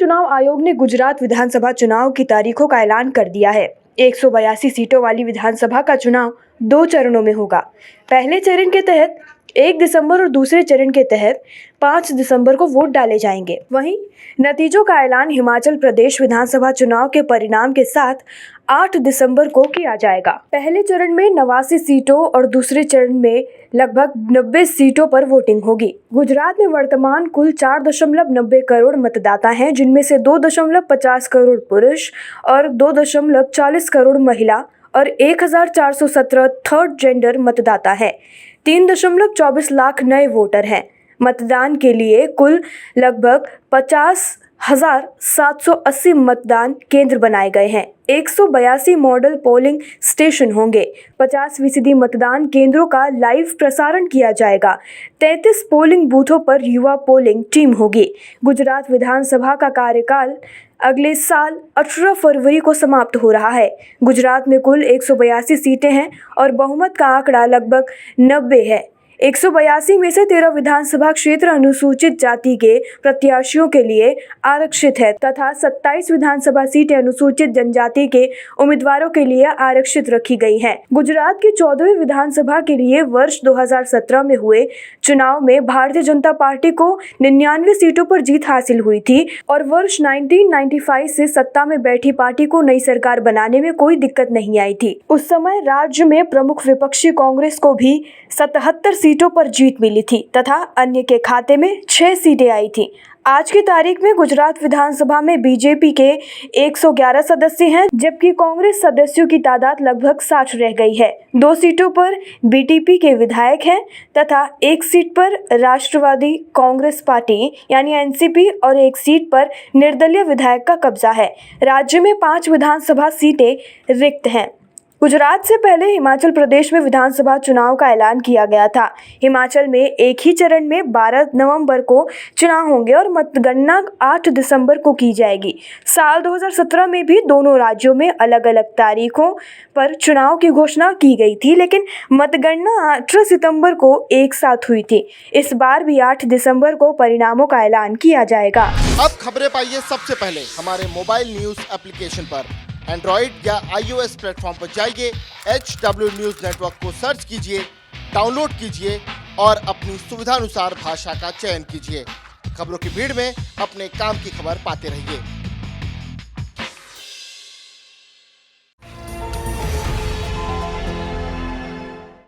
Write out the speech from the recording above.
चुनाव आयोग ने गुजरात विधानसभा चुनाव की तारीखों का ऐलान कर दिया है। 182 सीटों वाली विधानसभा का चुनाव 2 चरणों में होगा। पहले चरण के तहत 1 दिसंबर और दूसरे चरण के तहत 5 दिसंबर को वोट डाले जाएंगे। वहीं नतीजों का ऐलान हिमाचल प्रदेश विधानसभा चुनाव के परिणाम के साथ 8 दिसंबर को किया जाएगा। पहले चरण में 89 सीटों और दूसरे चरण में लगभग 90 सीटों पर वोटिंग होगी। गुजरात में वर्तमान कुल 4.90 करोड़ मतदाता हैं, जिनमें से 2.50 करोड़ पुरुष और 2.40 करोड़ महिला और 1417 थर्ड जेंडर मतदाता है। 3.24 लाख नए वोटर हैं। मतदान के लिए कुल लगभग 50,780 मतदान केंद्र बनाए गए हैं। 182 मॉडल पोलिंग स्टेशन होंगे। 50% मतदान केंद्रों का लाइव प्रसारण किया जाएगा। 33 पोलिंग बूथों पर युवा पोलिंग टीम होगी। गुजरात विधानसभा का कार्यकाल अगले साल 18 फरवरी को समाप्त हो रहा है। गुजरात में कुल 182 सीटें हैं और बहुमत का आंकड़ा लगभग 90 है। 182 में से 13 विधानसभा क्षेत्र अनुसूचित जाति के प्रत्याशियों के लिए आरक्षित है तथा 27 विधानसभा सीटें अनुसूचित जनजाति के उम्मीदवारों के लिए आरक्षित रखी गई हैं। गुजरात की 14वीं विधानसभा के लिए वर्ष 2017 में हुए चुनाव में भारतीय जनता पार्टी को 99 सीटों पर जीत हासिल हुई थी और वर्ष 1995 से सत्ता में बैठी पार्टी को नई सरकार बनाने में कोई दिक्कत नहीं आई थी। उस समय राज्य में प्रमुख विपक्षी कांग्रेस को भी 77 सीटों पर जीत मिली थी तथा अन्य के खाते में 6 सीटें आई थी। आज की तारीख में गुजरात विधानसभा में बीजेपी के 111 सदस्य हैं, जबकि कांग्रेस सदस्यों की तादाद लगभग 60 रह गई है। 2 सीटों पर बीटीपी के विधायक हैं तथा 1 सीट पर राष्ट्रवादी कांग्रेस पार्टी यानी एनसीपी और 1 सीट पर निर्दलीय विधायक का कब्जा है। राज्य में 5 विधानसभा सीटें रिक्त हैं। गुजरात से पहले हिमाचल प्रदेश में विधानसभा चुनाव का ऐलान किया गया था। हिमाचल में एक ही चरण में 12 नवंबर को चुनाव होंगे और मतगणना 8 दिसंबर को की जाएगी। साल 2017 में भी दोनों राज्यों में अलग अलग तारीखों पर चुनाव की घोषणा की गई थी, लेकिन मतगणना 18 सितंबर को एक साथ हुई थी। इस बार भी 8 दिसंबर को परिणामों का ऐलान किया जाएगा। अब खबरें पाइए सबसे पहले हमारे मोबाइल न्यूज एप्लीकेशन पर। एंड्रॉइड या iOS प्लेटफॉर्म पर जाइए, HW न्यूज नेटवर्क को सर्च कीजिए, डाउनलोड कीजिए और अपनी सुविधानुसार भाषा का चयन कीजिए। खबरों की भीड़ में अपने काम की खबर पाते रहिए।